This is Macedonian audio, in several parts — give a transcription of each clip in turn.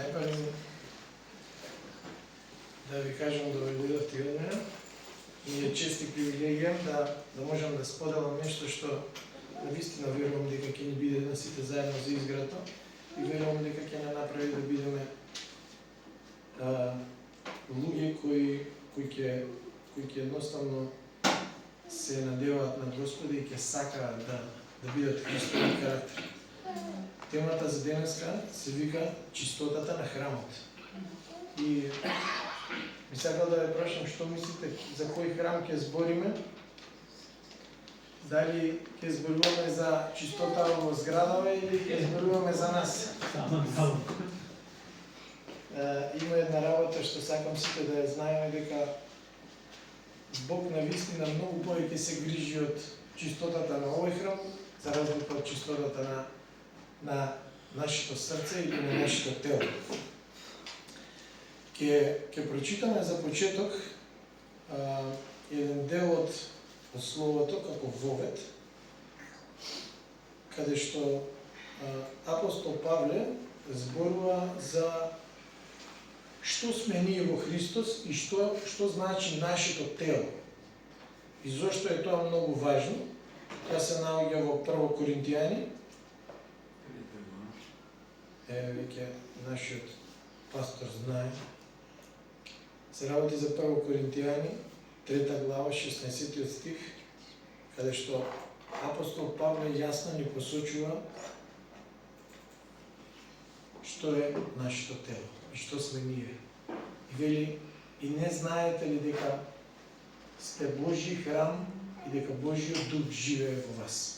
Најпрво да ви кажам да дојдовте од мене и е чест и привилегија да можам да споделам нешто што навистина верувам дека ќе ни биде на сите заедно за изградно и верувам дека ќе не направи да бидеме луѓе кои ќе едноставно се надеваат на Господа и ќе сакаат да бидат Христови карактери. Темата за денеска се вика чистотата на храмот. И ми сакал да ве прашам што мислите за кој храм ќе збориме? Дали ќе зборуваме за чистота во зградава или ќе зборуваме за нас? Има една работа што сакам сите да ја знаеме, дека Бог навистина многу повеќе се грижи од чистотата на овој храм, за разлика од чистотата на нашето срце или на нашето тело. Ќе прочитаме за почеток еден дел од Словото како вовед, каде што апостол Павле зборува за што сме ние во Христос и што значи нашето тело. И зошто е тоа многу важно? Тоа се наоѓа во 1 Коринтијани. Веќе нашиот пастор знае. Се работи за 1 Коринтијани, 3 глава, 16 стих, каде што апостол Павле јасно ни посочува што е нашето тело и што сме ние. И вели, и не знаете ли дека сте Божји храм и дека Божјиот дух живее во вас?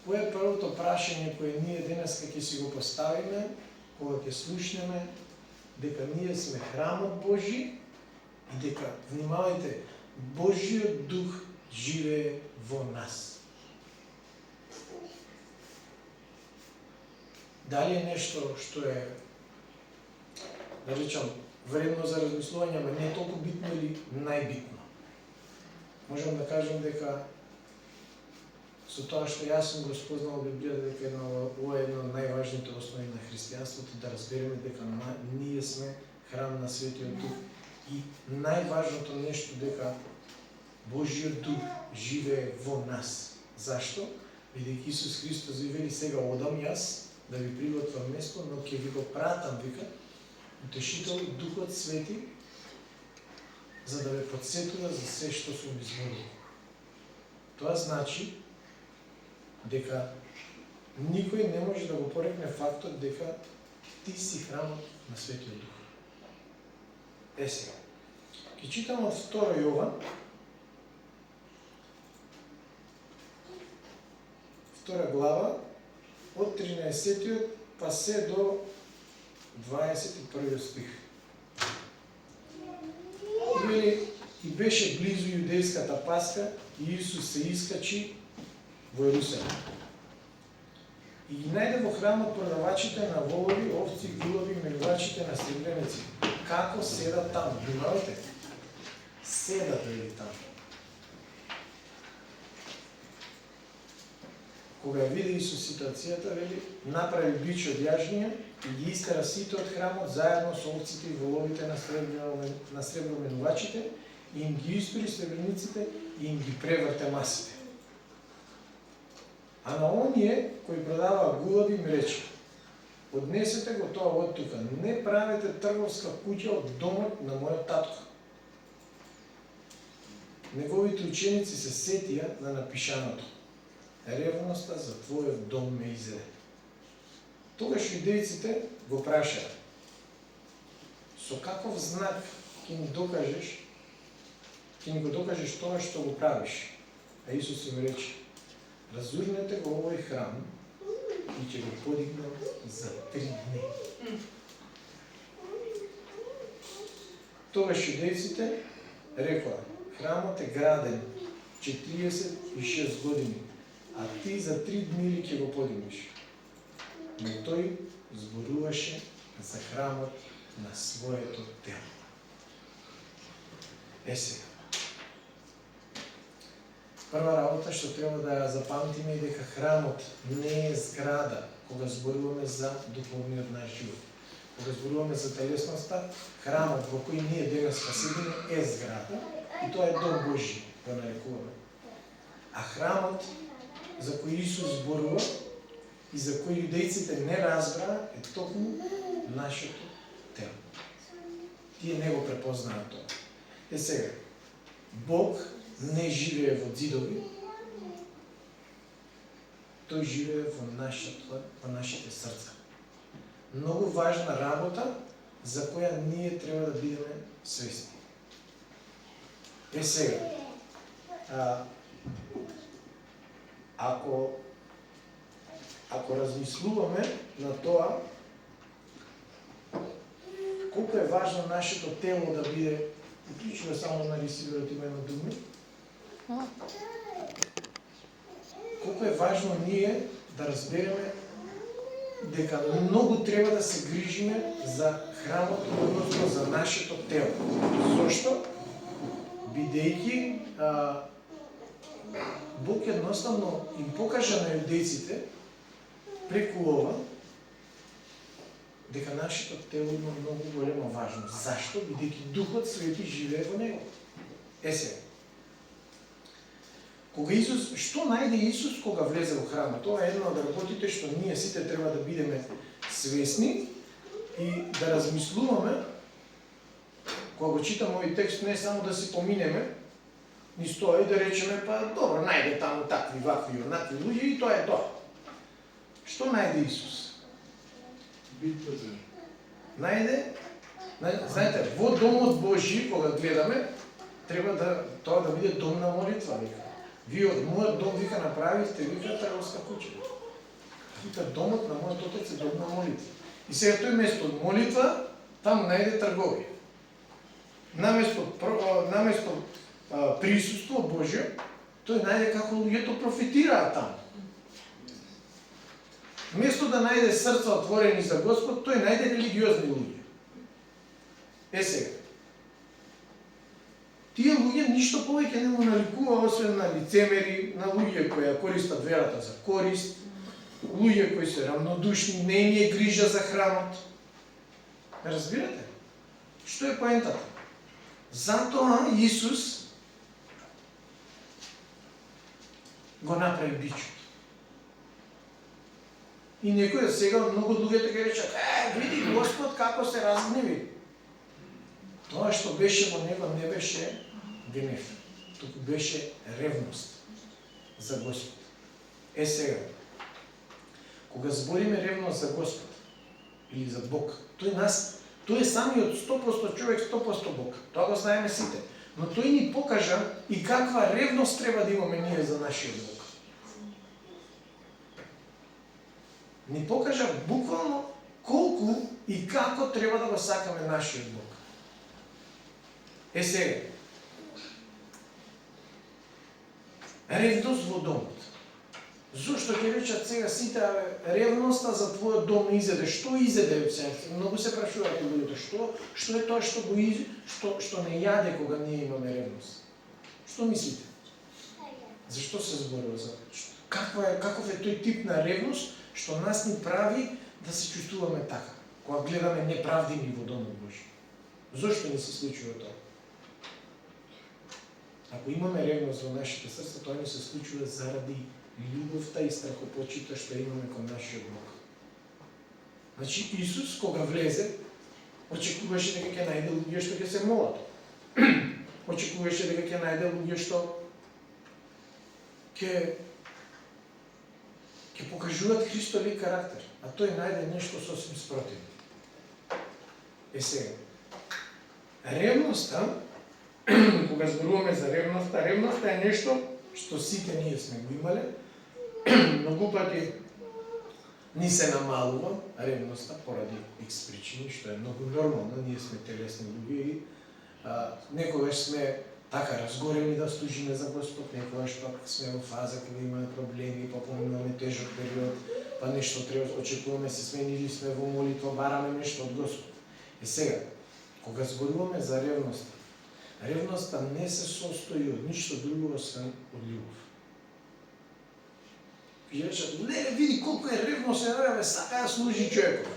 Кој е првото прашање кое ние денеска ќе си го поставиме, кога ќе слушнеме дека ние сме храмот Божји и дека, внимавајте, Божјиот дух живее во нас. Дали е нешто што е, да речам, вредно за размислување, ама не толку битно или најбитно? Можам да кажам дека со тоа што јас сум го спознал Библијата, дека ова е една од најважните основи на христијанството, да разбереме дека ние сме храм на Светиот Дух и најважното нешто дека Божјиот Дух живее во нас. Зашто? Бидејќи Исус Христос ви вели, сега одам јас да ви приготвам место, но ќе ви го пратам, вика, Утешител, Духот Свети, за да ве подсетува за се што сум изборувал. Тоа значи дека никој не може да го порекне фактот дека ти си храмот на Светиот Дух. Сега, ќе читам од 2 Јован, 2 глава, од 13 па се до 21 стих. И беше близу јудејската Пасха и Исус се искачи во Јерусалим. И ги најде во храмот продавачите на волови, овци, гулави, мелувачите на сребреници. Како седат таму? Внимавајте, седат ли таму? Кога види Исус ситуацијата, вели, направи бич од јажнија и ги истера сите од храмот заедно со овците и воловите на среброменувачите и им ги испори сребрениците и им ги преврте масите. А на оние кои продаваа гулави им рече: однесете го тоа од тука, не правете трговска куќа од домот на мојот татко. Неговите ученици се сетија на напишаното: ревноста за твојот дом ме изеде. Тогаш јудејците го прашаа: со каков знак ќе ни го докажеш тоа што го правиш? А Исус им рече: разурнете го овој храм и ќе го подигнам за 3 дни. Тогаш јудејците рекоа: храмот е граден 46 години, а ти за 3 дни ли ќе го подигнеш? Но тој зборуваше за храмот на своето тело. Сега. Прва работа што треба да ја запамтиме е дека храмот не е зграда, кога зборуваме за духовниот наш живот. Кога зборуваме за телесноста, храмот во кој ние денеска седиме е зграда и тоа е дом Божи, го нарекуваме. А храмот за кој Исус зборува и за кој јудејците не разбраа е токму нашето тело. Тие не го препознаат тоа. Сега, Бог не живее во ѕидови, тој живее во нашите срца. Многу важна работа за која ние треба да бидеме свесни. Сега, ако размислуваме на тоа, колку е важно нашето тело да биде, уклучува само на ресиверот има едно думи, колку е важно ние да разбереме дека многу треба да се грижиме за храмот, односно за нашето тело. Зошто? Бидејќи Бог едноставно им покажа на јудејците преку ова дека нашето тело има многу голема важност. Зашто? Бидејќи Духот Свети живее во него. Сега. Кога Исус, што најде Исус кога влезе во храмот? Тоа е една од работите што ние сите треба да бидеме свесни и да размислуваме. Кога го читаме овој текст, не само да си поминеме, ни стои да речеме, па добро, најде таму такви, вакви, онакви луѓе и тоа е тоа. Што најде Исус? Најде, знаете, во домот Божи, кога гледаме, треба да тоа да биде дом на молитва, вика. Вие од мојот дом, вика, направивте, вика, трговска куќа. Вика, домот на мојот отец е дом на молитва. И сега тој место од молитва, таму најде трговија. Наместо присуство Божјо, тој најде како луѓето профитираат таму. Место да најде срца отворени за Господ, тој најде религиозни луѓе. Сега. Тие луѓе ништо повеќе не му наликува освен на лицемери, на луѓе кои ја користат верата за корист, луѓе кои се равнодушни, не им е грижа за храмот. Разбирате? Што е поентата? Затоа Исус го направи бичот. И некој сега многу луѓето ќе речат, види Господ како се разгневи. Тоа што беше во него не беше гнев, туку беше ревност за Господ. Сега, кога збориме ревност за Господ или за Бог, тој е самиот 100% човек, 100% Бог. Тоа го знаеме сите. Но тој ни покажа и каква ревност треба да имаме ние за нашиот Бог. Ни покажа буквално колку и како треба да го сакаме нашиот Бог. Сега, ревност во домот. Зошто ќе речат сега сите, ревноста за твојот дом изеде? Што изеде? Многу се прашуваат луѓето, што е тоа што не јаде кога ние имаме ревност? Што мислите? Зашто се зборува за тоа? Каков е тој тип на ревност што нас ни прави да се чувствуваме така, кога гледаме неправдини во домот Божи? Зошто ни се случува тоа? Ако имаме ревност во нашите срца, тоа ни се случува заради љубовта и страхопочита што имаме кон нашиот Бог. Значи Исус кога влезе, очекуваше дека ќе најде луѓе што ќе се молат. Очекуваше дека ќе најде луѓе што ќе покажуваат Христови карактер, а тој најде нешто сосем спротивно. Сега, ревноста, кога зборуваме за ревноста е нешто што сите ние сме го имале, многу пати ни се намалува ревноста поради икс причини, што е многу нормално, ние сме телесни луѓе и некогаш сме така разгорени да служиме за Господ, некогаш пак сме во фаза кога имаме проблеми, па поминуваме тежок период, па нешто треба, очекуваме се сменили сме во молитва, бараме нешто од Господ. Сега, кога зборуваме за ревноста не се состои од ништо друго освен од љубов. И речат, леле, види колку е ревностен, сака да служи човекот.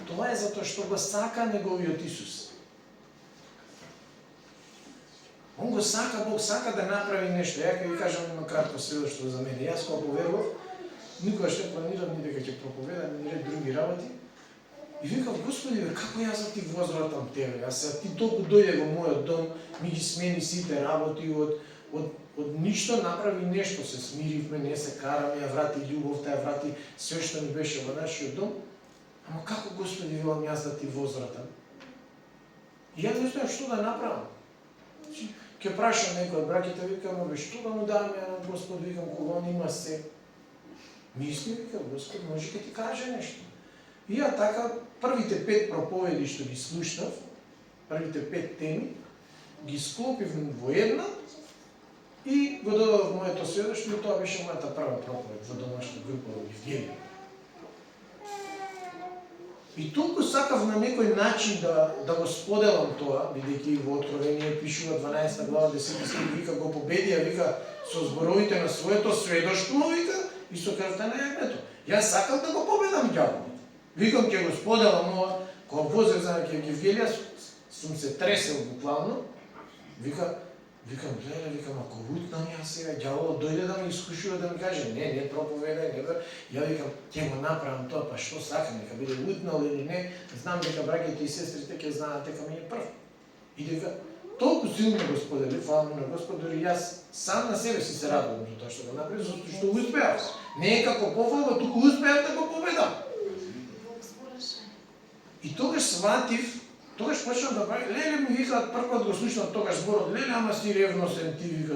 Тоа е затоа што го сака неговиот Исус. Он го сака, Бог сака да направи нешто. Ја ќе ви кажам едно кратко сведоштво за мене. Јас кога поверував, никогаш не планирам ни дека ќе проповедам ни ред други работи. И викав, Господи, како јас да ти возвратам тебе? Јас ти толку дојде во мојот дом, ми ги смени сите работи, од ништо направи нешто, се смиривме, не се караме, ја врати љубовта, ја врати све што ни беше во нашиот дом. Ама како, Господи, велам јас да ти возвратам? И ја не знаев што да направам. Ке прашам некој од браќите, викам, што да му дам ја на Господ, викам, кога он има се. Мисли, викам, Господ, може ке ти каже нешто. И ја така, првите 5 проповеди што ги слушнав, првите 5 теми, ги склопив во една и го додав моето сведоштво, и тоа беше мојата прва проповед во домашна група во Евгенија. И толку сакав на некој начин да го споделам тоа, бидејќи во Откровение пишува 12 глава 10 стих, вика, го победија, вика, со зборовите на своето сведоштво, вика, и со крвта на јагнето. Јас сакав да го победам ѓаволот. Викам, ќе го споделам ова, кога возев за Евгенија, сум се тресел буквално. Викам, леле, викам, ако утнам јас сега, ѓаволот дојде да ме искушува, да ми каже, не проповедај, не бе. Ја викам, ќе го направам тоа, па што сакам, нека биде утнал или не, знам дека браќите и сестрите ќе знаат дека ми е прв. И дека толку силно го сподели, фала му на Господ, дори јас сам на себе си се радувам за тоа што го направив, затоа што успеав. Не е како пофалба, туку успеав да го победам. И тогаш сватив, тогаш почнав да прави, леле ми викаат, првпат го слушнав тогаш зборот, леле ама си ревностен ти, вика.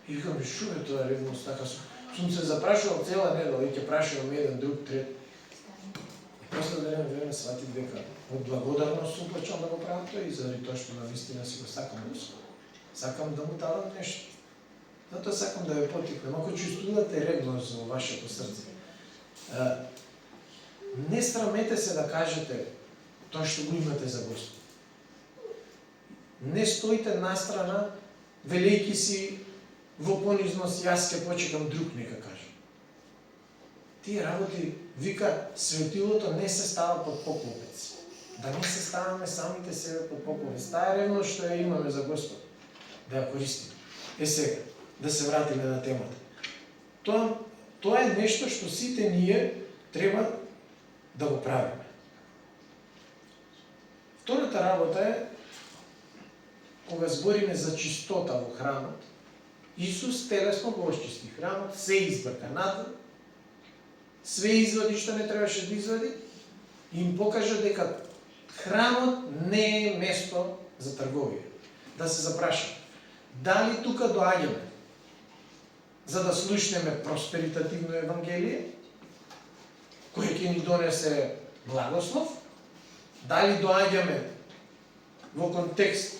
И викам, шо е тоа ревност, така сум се запрашувал цела недела, и ќе прашувам еден, друг, трет. И после време сватив дека од благодарност сум почнал да го правам тоа и заради тоа што навистина си го сакам Господ. Сакам да му давам нешто. Затоа сакам да ве поттикнам, ако чувствувате ревност во вашето срце, не срамете се да кажете тоа што го имате за Господ. Не стоите настрана, велејќи си во понизност, јас ќе почекам друг нека каже. Тие работи, вика, светилото не се става под поклопец. Да не се ставаме самите себе под поклопец. Таа ревност што ја имаме за Господ, да ја користиме. Сега, да се вратиме на темата. Тоа е нешто што сите ние треба да го правиме. Втората работа е, кога збориме за чистота во храмот, Исус телесно го очисти храмот, се избрка надвор, све извади што не требаше да извади, и им покажа дека храмот не е место за трговија. Да се запрашаме, дали тука доаѓаме за да слушнеме просперитативно евангелие, кој ќе ни донесе благослов, дали доаѓаме во контекст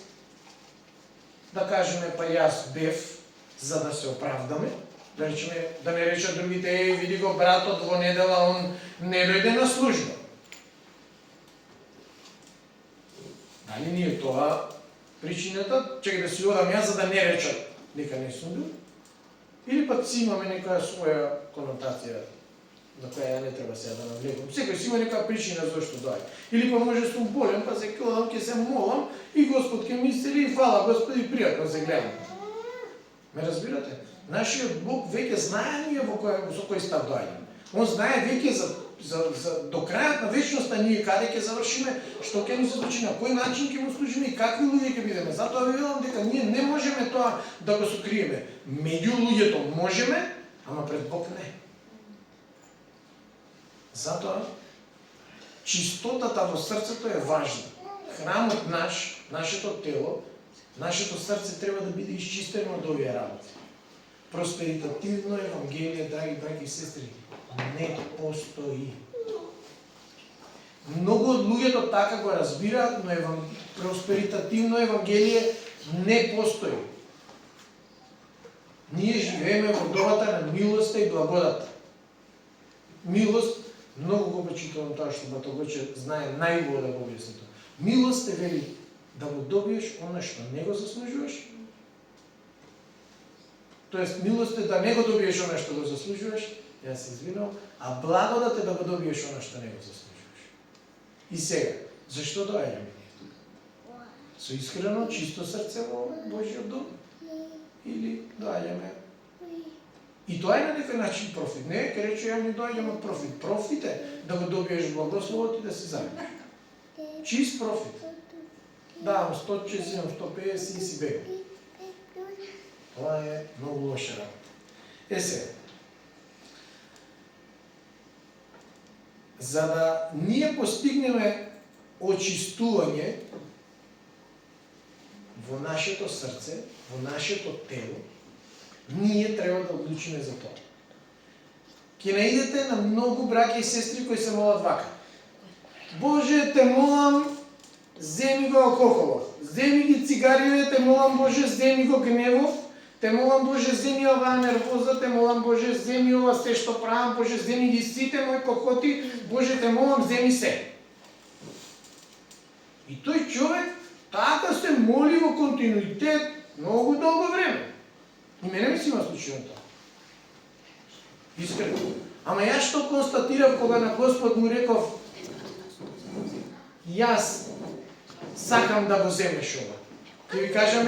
да кажеме па јас бев за да се оправдаме, да не речат другите, види го братот во недела, он не дојде на служба. Дали ни е тоа причината, чека да си одам јас за да не речат дека не сум бил? Или пак си имаме некоја своја конотација на која ја не треба сега да навлегам. Секој си има нека причина зашто доаѓа. Или па може сум болен, па се ќе одам, ќе се молам и Господ ќе ми исцели и фала Господи, пријатно се гледам. Ме разбирате? Нашиот Бог веќе знае ние со кој став доаѓаме. Он знае веќе за до крајот на вечноста ние каде ќе завршиме, што ќе ни се случи, на кој начин ќе му служиме и какви луѓе ќе бидеме. Затоа ви велам дека ние не можеме тоа да го сокриеме. Меѓу луѓето можеме, ама пред Бог не. Затоа чистотата во срцето е важна. Храмот наш, нашето тело, нашето срце треба да биде изчистено од овие работи. Просперитативно евангелие, драги браќи и сестри, не постои. Многу од луѓето така го разбираат, но просперитативно евангелие не постои. Ние живееме во добата на милоста и благодата. Милост, многу го почитувам тоа што Батогоче знае најубаво да го објасни тоа. Милост е вели да го добиеш она што не го заслужуваш. Тоест, милост е да не го добиеш она што го заслужуваш Јас се извинувам, а благодат е да го добиеш она што не го заслужуваш. И сега, зашто доаѓаме ние? Со искрено, чисто срце во Божјиот дом? Или доаѓаме? И тоа е на некој начин профит. Не, ке рече, ја не доаѓам од профит. Профит е да го добиеш благословот и да се заминеш. Чист профит. Давам 100, че си 150 и си бегам. Това е многу лоша работа. Сега, за да ние постигнеме очистување во нашето срце, во нашето тело, ние треба да одлучиме за тоа. Ке наидете на многу браќа и сестри кои се молат вака. Боже, те молам, земи го алкохолот, земи ги цигариве, те молам Боже, земи го гневов, те молам Боже, земи оваа нервоза, те молам Боже, земи ова се што правам, Боже, земи ги сите мои кохоти, Боже, те молам, земи се. И тој човек така се моли во континуитет многу долго време. И мене ми си има случајно тоа. Искрено. Ама јас што констатирав кога на Господ му реков, јас сакам да го земеш ова. Ке ви кажам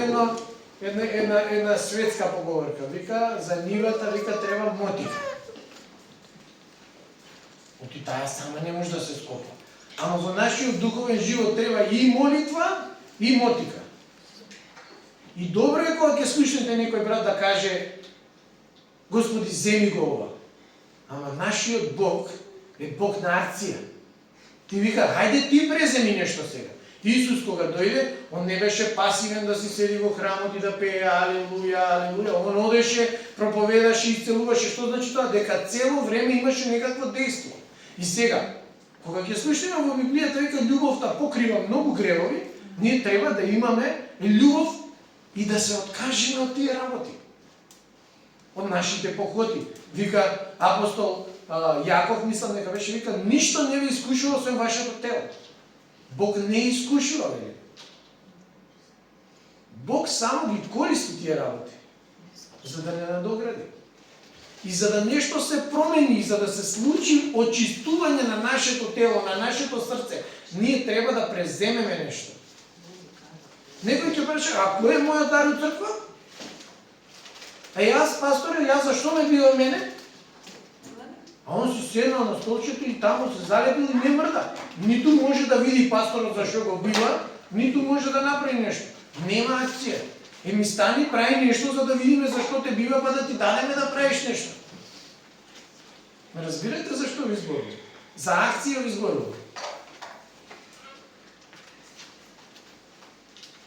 една светска поговорка. Вика, за нивата, вика, треба мотика. Оти таа сама не може да се скопа. Ама во нашиот духовен живот треба и молитва, и мотика. И добро е кога ќе слушнете некој брат да каже, Господи, земи го ова. Ама нашиот Бог е Бог на акција. Ти вика, хајде ти преземи нешто сега. Исус кога дојде, он не беше пасивен да си седи во храмот и да пее алелуја, алелуја. Он одеше, проповедаше и исцелуваше. Што значи тоа? Дека цело време имаше некакво дејство. И сега, кога ќе слушнеме во Библијата, вика, љубовта покрива многу гревови, ние треба да имаме љубов и да се откажеме од тие работи. Од нашите похоти. Вика апостол Јаков, мислам дека беше, вика, ништо не ви искушува освен вашето тело. Бог не искушува, вели. Бог само ги користи тие работи, за да не надогради. И за да нешто се промени, и за да се случи очистување на нашето тело, на нашето срце, ние треба да преземеме нешто. Некој ќе праше, а кој е мојот дар од црква? А јас, пасторе, јас зашто ме бива мене? А он си седнал на столчето и таму се залепил и не мрда. Ниту може да види пасторот зашто го бива, ниту може да направи нешто. Нема акција. Еми стани, прави нешто за да видиме зашто те бива, па да ти дадеме да правиш нешто. Разбирате зашто ви зборувам? За акција ви зборувам.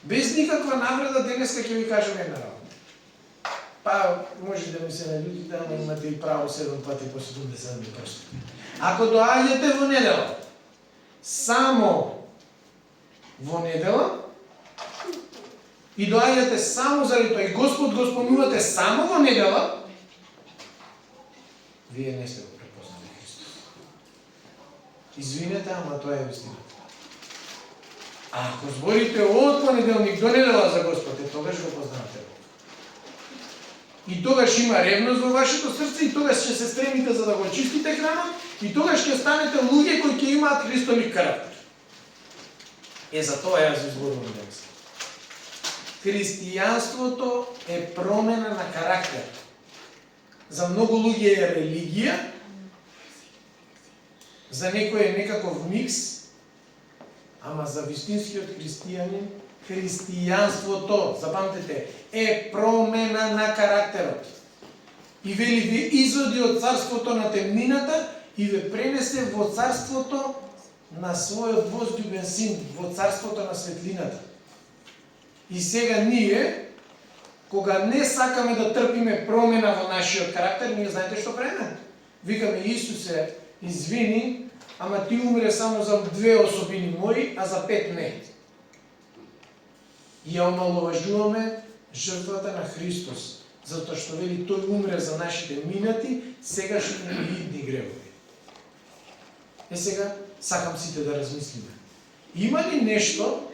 Без никаква навреда денеска ќе ви кажам една работа. Па, може да ми се наљутите, ама имате и право 7 пати по 70 прсти. Ако доаѓате во недела, само во недела, и доаѓате само заради тоа, и Господ го спомнувате само во недела, вие не сте го препознали Христос. Извинете, ама тоа е вистината. А ако зборите од понеделник до недела за Господ, тогаш го познавате Бог. И тогаш има ревност во вашето срце, и тогаш ќе се стремите за да го очистите храмот, и тогаш ќе станете луѓе кои ќе имаат Христови карактер. За тоа јас ви зборувам денес. Христијанството е промена на карактер. За многу луѓе е религија, за некој е некаков микс, ама за вистинскиот христијанин, христијанството, запамтете, е промена на карактерот. И вели ви изводи од царството на темнината и ве пренесе во царството на својот возлюбен син, во царството на светлината. И сега ние, кога не сакаме да трпиме промена во нашиот карактер, ние знаете што правиме? Викаме, Исусе, извини, ама ти умре само за 2 особини мои, а за 5 не. И ја омаловажуваме жртвата на Христос, затоа што вели тој умре за нашите минати, сегашни и идни гревови. Сега сакам сите да размислиме. Има ли нешто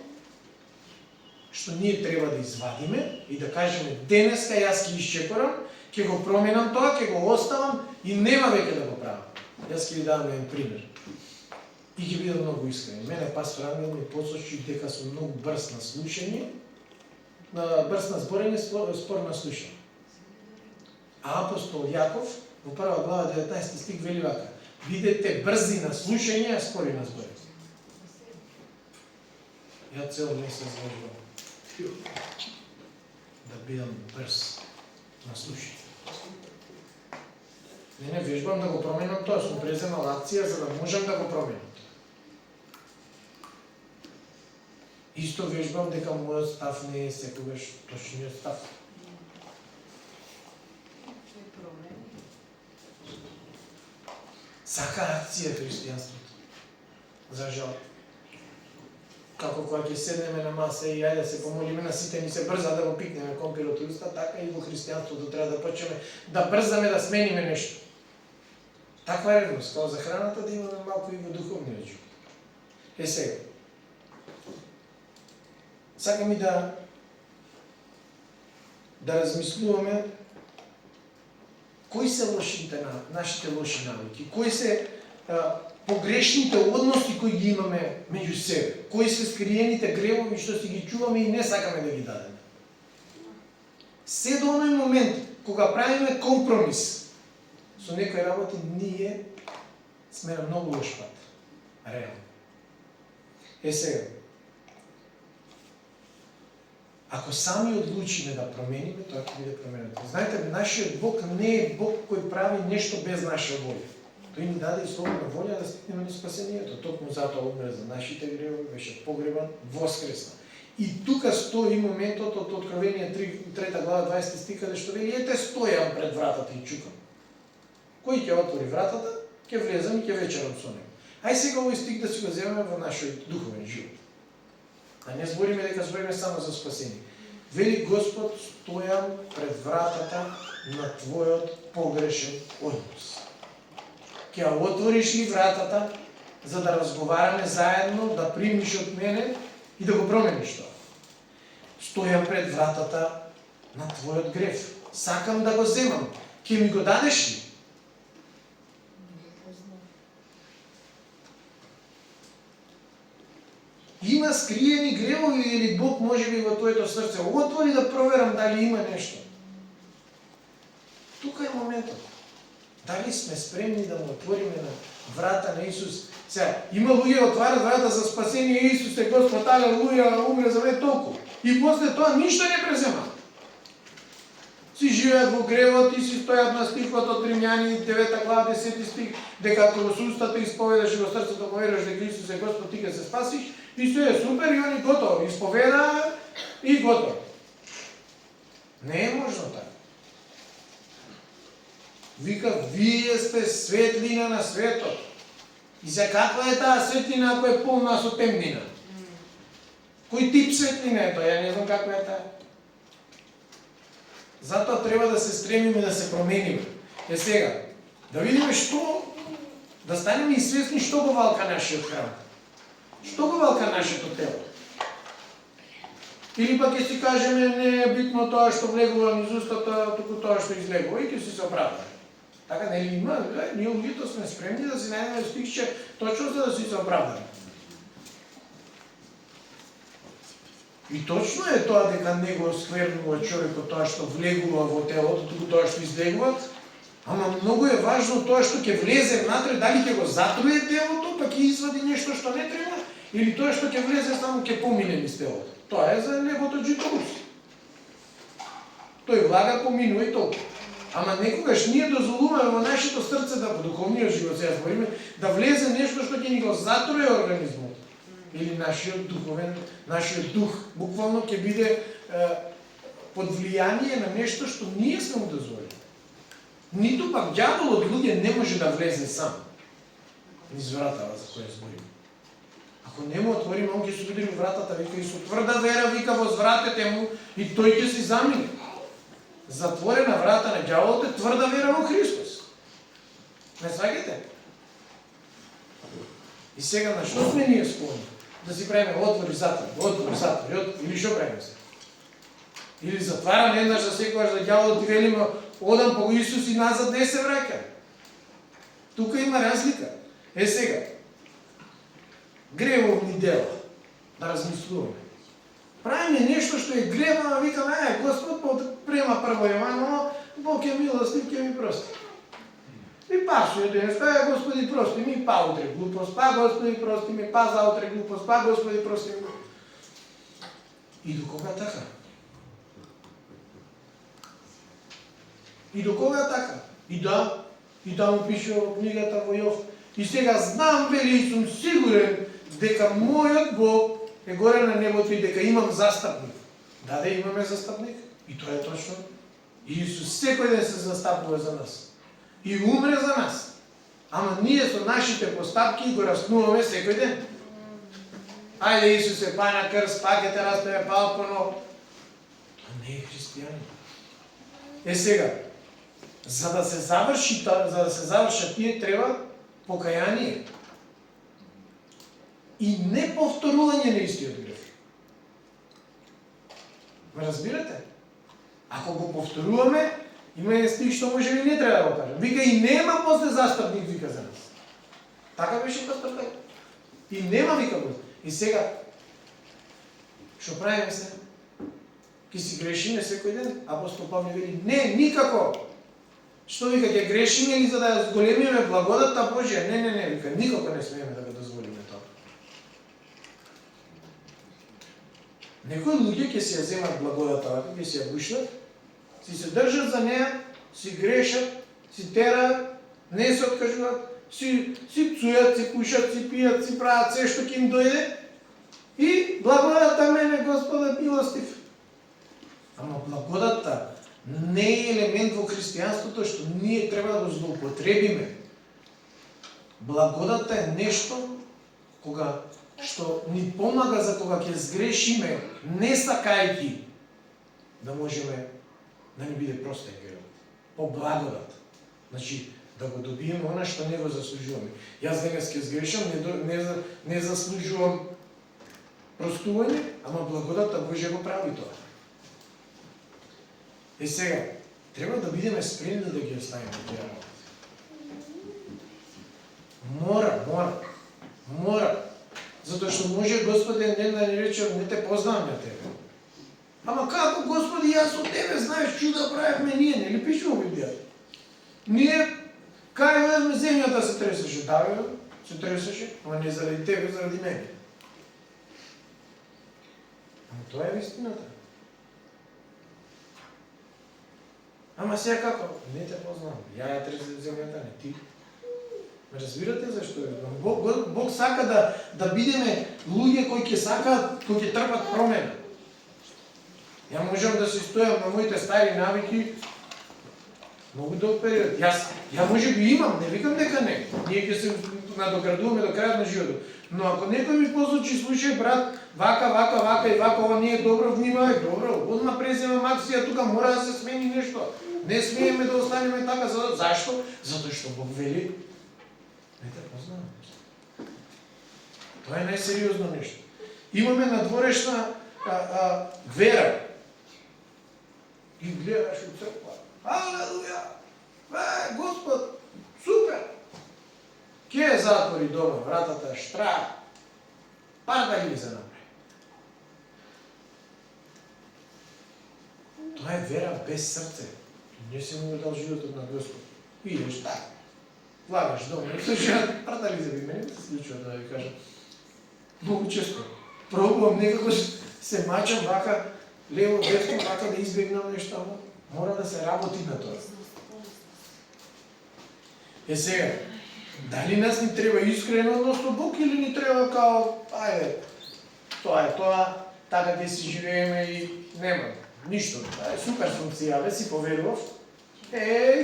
што ние треба да извадиме и да кажеме денеска јас ќе исчекорам, Ќе го променам тоа, ќе го оставам и нема веќе да го правам. Јас ќе ви дадам еден пример. И ќе бидам многу искрен. Мене пастор Ангел ми посочи дека сум многу брз на слушање, брз на зборење, спор на слушање. А апостол Јаков во прва глава 19 стих вели вака: бидете брзи на слушање, а спори на зборење. Ја цел месец вежбам да бидам брз на слушање. Не вежбам да го променам тоа, сум преземал акција за да можам да го променам тоа. Исто вежбам дека мојот став не е секогаш точниот став. Сака акција христијанството. За жал. Како кога ќе седнеме на маса и ајде да се помолиме на сите ни се брза да го пикнеме компирот и уста, така и во христијанството треба да почнеме да брзаме да смениме нешто. Таква ревност, као за храната да имаме малку и во духовниот живот. Сега. Сакам и да размислуваме кои се лошите нашите лоши навики, кои се погрешните односи кои ги имаме меѓу себе, кои се скриените гревови што си ги чуваме и не сакаме да ги дадеме. Се до оној момент кога правиме компромис со некои работи, ние сме на многу лош пат. Реално. Сега. Ако сами одлучиме да промениме, тоа ќе биде променето. Знаете, нашиот Бог не е Бог кој прави нешто без наша воља. Тој ни даде и слободна воља да стигнеме до спасението. Токму затоа умре за нашите гревови, беше погребан, воскресна. И тука стои моментот од Откровение 3 глава 20 стих, каде што вели: ете, стојам пред вратата и чукам. Кој ќе отвори вратата, ќе влезам и ќе вечерам со него. Ај сега овој стих да си го земеме во нашиот духовен живот. А не збориме дека збориме само за спасение. Вели Господ: стојам пред вратата на твојот погрешен однос. Ќе отвориш ли вратата за да разговараме заедно, да примиш од мене и да го промениш тоа? Стојам пред вратата на твојот грев. Сакам да го земам. Ќе ми го дадеш ли? Има скриени гревови или Бог може би во твоето срце отвори да проверам дали има нешто. Тука е моментот. Дали сме спремни да му отвориме на врата на Исус? Сега, има луѓе отварат врата за спасение, Исус е Господ, алелуја, умре за мене толку. И после тоа ништо не презема. Си живеат во гревот и си стојат на стихот од Римјани 9 глава 10 стих, дека ако со устата исповедаш и во срцето поверуваш дека Исус е Господ, ти ќе се спасиш. И се е супер и они готово. Исповеда и готово. Не е можно така. Вика, вие сте светлина на светот. И за каква е таа светлина ако е полна со темнина? Кој тип светлина е тоа? Ја не знам каква е таа. Затоа треба да се стремиме да се промениме. Сега, да видиме што, да станеме и свесни што го валка нашиот храм. Што го валка нашето тело? Или пак ќе си кажеме, не е битно тоа што влегува низ устата, туку тоа што излегува и ќе си се оправдаме. Така нели има? Ние луѓето сме спремни да си најдеме стихче точно за да си се оправдаме. И точно е тоа дека не го сквернува човекот тоа што влегува во телото, туку тоа што излегува, ама многу е важно тоа што ќе влезе внатре, дали ќе го затруе телото, па ќе извади нешто што не треба, или тоа што ќе влезе само ќе помине низ телото. Тоа е за небото джитоус. Тој влага, поминува и толку. Ама некогаш ние дозволуваме во нашето срце да во духовниот живот сега збориме да влезе нешто што ќе ни го затруе организмот. Или нашиот духовен, нашиот дух буквално ќе биде под влијание на нешто што ние сме му дозволили. Ниту пак ѓаволот луѓе не може да влезе сам низ вратата за која збориме. Ако не му отвориме, он ќе се удри во вратата, вика, и со тврда вера вика возвратете му и тој ќе се замине. Затворена врата на ѓаволот е тврда вера во Христос. Не сваќате? И сега на што сме ние склонни? Да си правиме отвори, затвори, или што правиме се? Или затвараме еднаш за секогаш за ѓаволот и велиме, одам по Исус и назад не се враќам. Тука има разлика. Сега, гревовни дела, да размислуваме. Правиме нешто што е грев, ама викаме, Господ према прво Јовано, Бог е милостив, ќе ми прости. И пасуе денес, Господи прости ми, па утре глупост, па Господи прости ми, па заутре глупост, па Господи прости ми. И до кога така? И до кога така? И да му пише во книгата во Јов. И сега знам, вели, и сум сигурен дека мојот Бог е горе на небото и дека имам застапник. Да, имаме застапник. И тоа е точно. И Исус секој ден се застапува за нас. И умре за нас. Ама ние со нашите постапки го раснуваме секој ден. Ајде, Исусе, па на крст, па ќе те распеве палпоно. Тоа не е христијанин. Сега, за да се завршат тие треба покаяние и не повторување на истиот грев. Ме разбирате? Ако го повторуваме, има е стих што може би не треба да го кажем. Вика и нема после застапник, вика за нас. Така беше пастор Петр. И нема, вика после. И сега, што правиме се? Ки си грешиме секој ден? Апостол Павле вели, не, никако. Што вика, ќе грешиме или за да зголемиме благодатта Божја? Не, вика, никако не смееме да го дозволиме тоа. Некои луѓе ќе си ја земат благодатта, ќе си ја бушнат, си се држат за неа, си грешат, си тераат, не се откажуваат, си цујат, си пушат, си пијат, си прават се што ќе им дојде и благодатта мене Господа милостив. Ама благодатта не е елемент во христијанството што ние треба да го злоупотребиме. Благодатта е нешто што ни помага за кога ќе сгрешиме, не сакајки, да можеме да ни биде простен гревот. По благодат. Значи, да го добиеме она што не го заслужуваме. Јас денес ќе сгрешам, не заслужувам простување, ама благодатта Божја го прави тоа. Сега, треба да бидеме спремни да ги оставиме тие работи. Мора. Затоа што може Господ ден да ни рече, не те познавам ја тебе. Ама како, Господи, јас од тебе знаеш чуда правевме ние, нели пише во Библијата? Ние, кај одевме земјата се тресеше, се тресеше, ама не заради тебе, заради мене. Ама тоа е вистината. Ама сега како? Не те познавам. Ја ја тресеше земјата, не ти. Разбирате зашто е? Бог сака да бидеме луѓе кои ќе сакаат, кои ќе трпат промена. Ја можам да се стојам на моите стари навики многу долг период. Ја може би имам, не викам дека не. Ние ќе се надоградуваме до крајот на животот. Но ако некој ми посочи, слушај брат, вака и вака, ова не е добро, внимавај, добро, одма преземам акција, тука мора да се смени нешто. Не смееме да останеме така, зашто? Затоа што Бог вели, не те познавам. Тоа е најсериозно нешто. Имаме надворешна вера. И гледаш у црква. Алелуја! Господ, супер! Ке затвори дома, вратата штра. Пар да ги се направи. Тоа е вера без срце. Не се му дал животот на Господ. Идеш така. Влагаш дома, пар да ги заби. Мене се случува да ви кажам. Многу често. Пробувам некако се мачам вака, лево, десно, вака да избегнам нешто, мора да се работи на тоа. Сега, дали нас ни треба искрено однос со Бог или ни треба као, ајде, тоа е тоа, така ќе си живееме и нема, ништо. Супер функција, бе си поверував,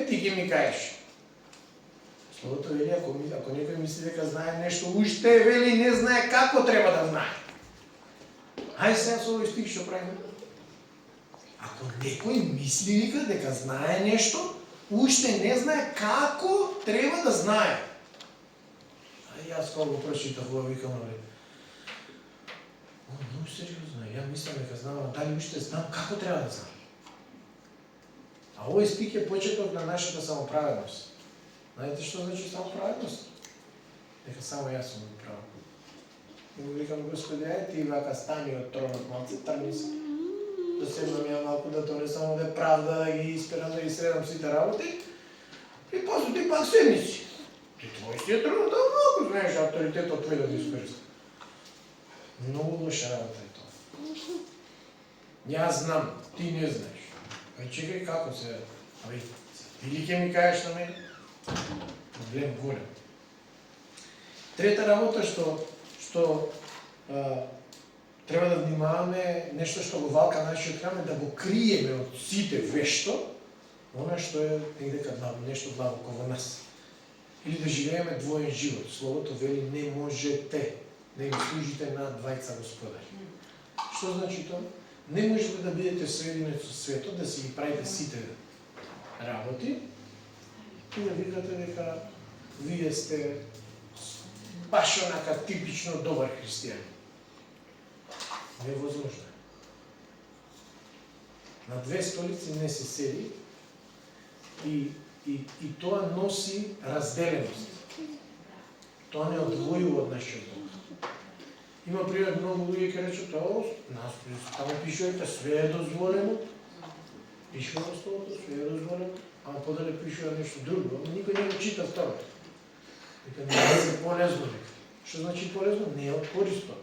ти ги ми каеш. Словото вели, ако некој мисли дека знае нешто, уште вели не знае како треба да знае. Ај сега со овој стих што правиме. Ако некој мисли дека знае нешто, уште не знае како треба да знае. Јас кога го прочитав ова викам, многу сериозно, ја мислам дека знам, дали уште знам како треба да знам. А овој стих е почеток на нашата самоправедност. Знаете што значи самоправедност? Дека само јас сум прав. И му викам, Господи, ај ти вака стани од тронот малце, трни се. Да седнам ја малку да донесам овде правда, да ги исперам, да ги средам сите работи. И после ти пак седни си. Ти твој си е тронот, а малку знаеш авторитетот твој да ти искористи. Многу лоша работа е тоа. Јас знам, ти не знаеш. Ај чекај како се, или ќе ми кажеш на мене? Проблем голем. Трета работа што треба да внимаваме, нешто што го валка нашиот храм е да го криеме од сите вешто, она што е негде нешто длабоко во нас. Или да живееме двоен живот. Словото вели не можете да им служите на двајца господари. Што значи тоа? Не можете да бидете соединени со светот, да си ги правите сите работи и да викате дека вие сте баш онака типично добар христијанин. Невозможно. На две столици не се седи и тоа носи разделеност. Тоа не одвојува од нашиот Бог. Има пример, многу луѓе ќе речат, нас таму пишува дека све е дозволено. Пишува во Словото, све е дозволено, ама подале пишува нешто друго, ама никој не го чита второто. Дека не е полезно дека. Што значи полезно? Не е од користо.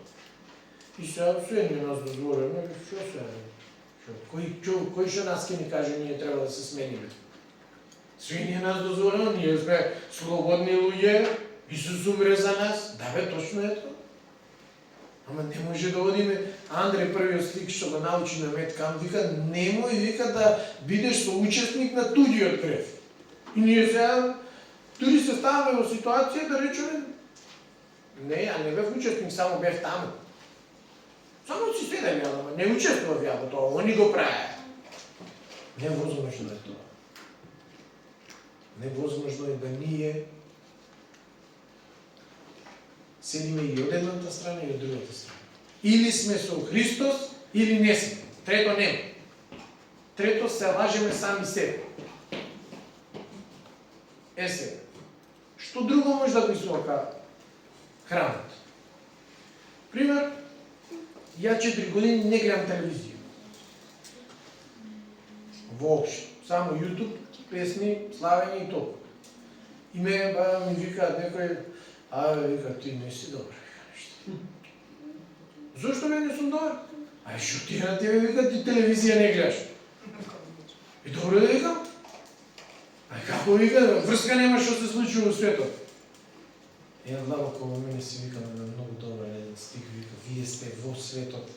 И сега све не нас дозволено, што се кој што нас ќе ни каже ние треба да се смениме? Све не нас дозволено, ние сме слободни луѓе, Исус умре за нас, да бе, точно е тоа. Ама не може да одиме, Андреј првиот стих што го научи на Меткам, вика, немој вика да бидеш соучесник на туѓиот грев. И ние сега, дури се ставаме во ситуација да речеме, не, ја не бев учесник, само бев таму. Само си седем ја, ама не учествував ја во тоа, они го правеа. Невозможно е тоа. Невозможно е да ние седиме и од едната страна и од другата страна. Или сме со Христос, или не сме. Трето нема. Трето се лажеме сами себе. Сега. Што друго може да го извока храмот? Пример, ја 4 години не гледам телевизија. Воопшто. Само YouTube, песни, славење и толку. И ме ми викаат некој, вика, ти не си добар. Зошто бе не сум добар? Шо ти на тебе вика, ти телевизија не гледаш? И добро да викам? Како вика, врска нема што се случи во светот. Еден длабоко во мене си викам на многу добар еден стих, вика, вие сте во светот,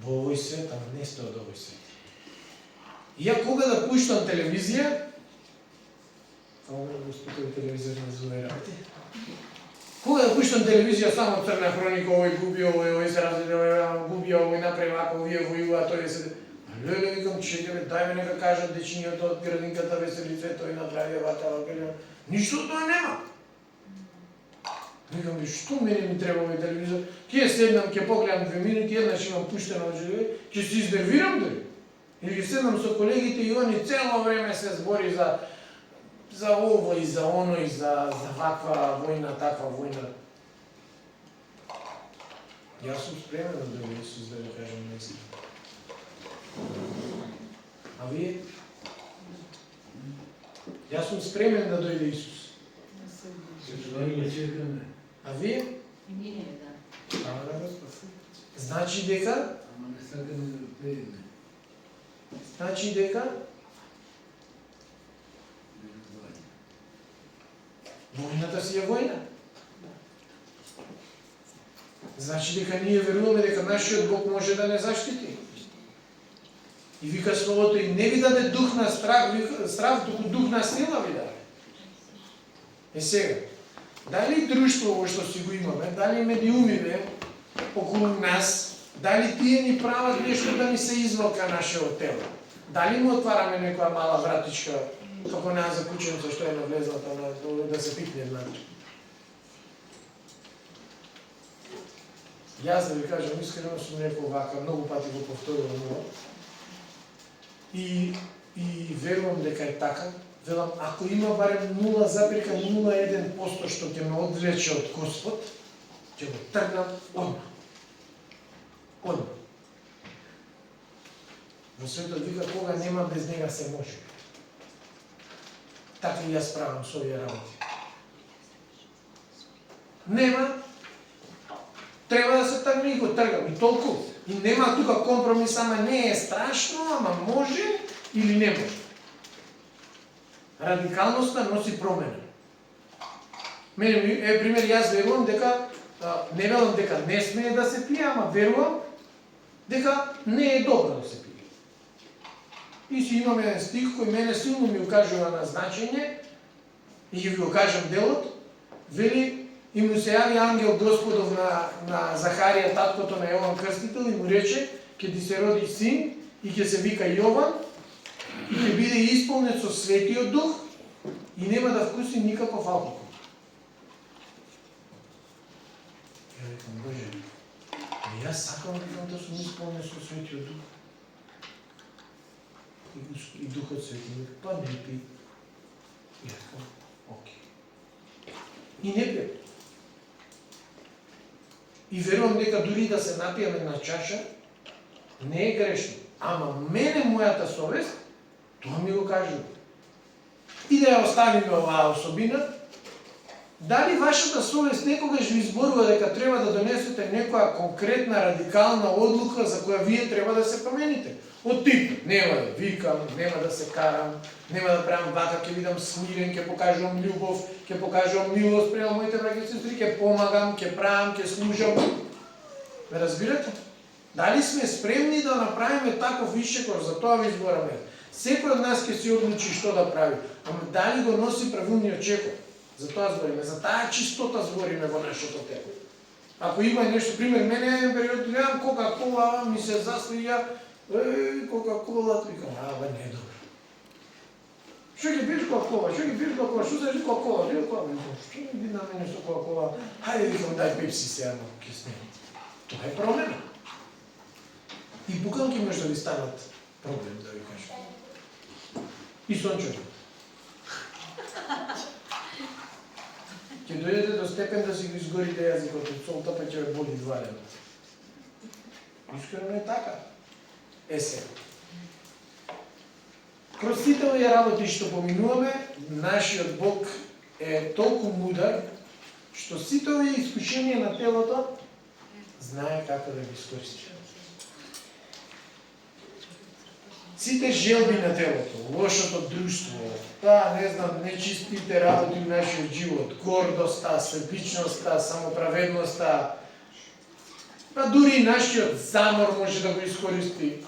во овој свет, ама не сте од овој свет. И ја кога да пуштам телевизија, само да го спитам телевизија не зове работи. Кога да пуштам телевизија само црна хроника, овој губи, овој се развиде, овој губи, овој направи вако, овие војува, тој се... Леле, викам, чекаме, дај ме нека кажат дечињата од градинката Веселице, тој направи вака, ништо тоа нема. Викам, што мене ми треба овој телевизор? Ќе седнам, ќе погледам 2 минути, еднаш имам пуштено од живе, ќе се изнервирам дали? Или ќе седнам со колегите и они цело време се збори за ово и за оно и за ваква војна, таква војна. Јас сум спремен да дојде Исус да ја кажам неистина. А вие? Јас сум спремен да дојде Исус. А вие? Значи дека? Значи дека? Војната си е војна. Значи дека ние веруваме дека нашиот Бог може да не заштити. И вика Словото, и не ви даде дух на страх, туку дух на сила ви даде. Сега, дали друштво во што си го имаме, дали медиумиве околу нас, дали тие ни прават нешто да ни се извалка нашето тело? Дали му отвараме некоја мала вратичка, како на закученца што е навлезната да се пипне внатре? Јас да ви кажам, искрено сум рекол вака, многу пати го повторувам ова. И и верувам дека е така, велам, ако има барем 0,01% што ќе ме одвлече од Господ, ќе го тргнам одма. Одма. Во светот вика кога нема без нега се може. Така и јас правам со овие работи. Нема, треба да се тргне и го тргам. И толку. И нема тука компромис, ама не е страшно, ама може или не може. Радикалноста носи промена. Мене, пример, јас верувам дека, не велам дека не смее да се пие, ама верувам дека не е добро да се пие. И си имаме еден стих кој мене силно ми укажува на значење и ќе ви го кажам делот, вели и му се јави ангел Господов на Захарија, таткото на Јован Крстител, и му рече, ќе ти се роди син и ќе се вика Јован и ќе биде исполнет со Светиот Дух и нема да вкуси никаков алкохол. Ја викам, Боже, јас сакам да сум исполнет со Светиот Дух. И Духот Свети ми па не пи. И рекам, окей. И не пијам. И верувам дека дури да се напијаме на чаша, не е грешно. Ама мене, мојата совест, тоа ми го кажува. И да ја оставиме оваа особина, дали вашата совест некогаш ви зборува дека треба да донесете некоја конкретна, радикална одлука за која вие треба да се промените? Од тип, нема да викам, нема да се карам, нема да правам вака, ќе бидам смирен, ќе покажувам љубов, ќе покажувам милост према моите браќа и сестри, ќе помагам, ќе правам, ќе служам. Ме разбирате? Дали сме спремни да направиме таков ишчекор, за тоа ви збораме. Секој од нас ќе си одлучи што да прави, ама дали го носи правилниот чекор? За тоа збориме, за таа чистота збориме во нашето тело. Ако има нешто, пример, мене еден период гледам Кока-кола, ми се засвија, Кока-кола, викам, ава не е добро. Што ќе пиеш Кока-кола? Што ќе пиеш Кока-кола? Што се рече Кока-кола? Што ми би на мене со Кока-кола? Хајде, викам, дај Пепси сега на киснење. Тоа е проблем. И буквално може да ви станат проблем, да ви кажам. И сончево. Ќе дојдете до степен да си го изгорите јазикот од солта, па ќе ве боли дварено. Искрено е така. Е сега. Кроз сите овие работи што поминуваме, нашиот Бог е толку мудар, што сите овие искушенија на телото знае како да ги искористи. Сите желби на телото, лошото друштво, не знам, нечистите работи в нашиот живот, гордоста, себичноста, самоправедноста, дури и нашиот замор може да го искористи.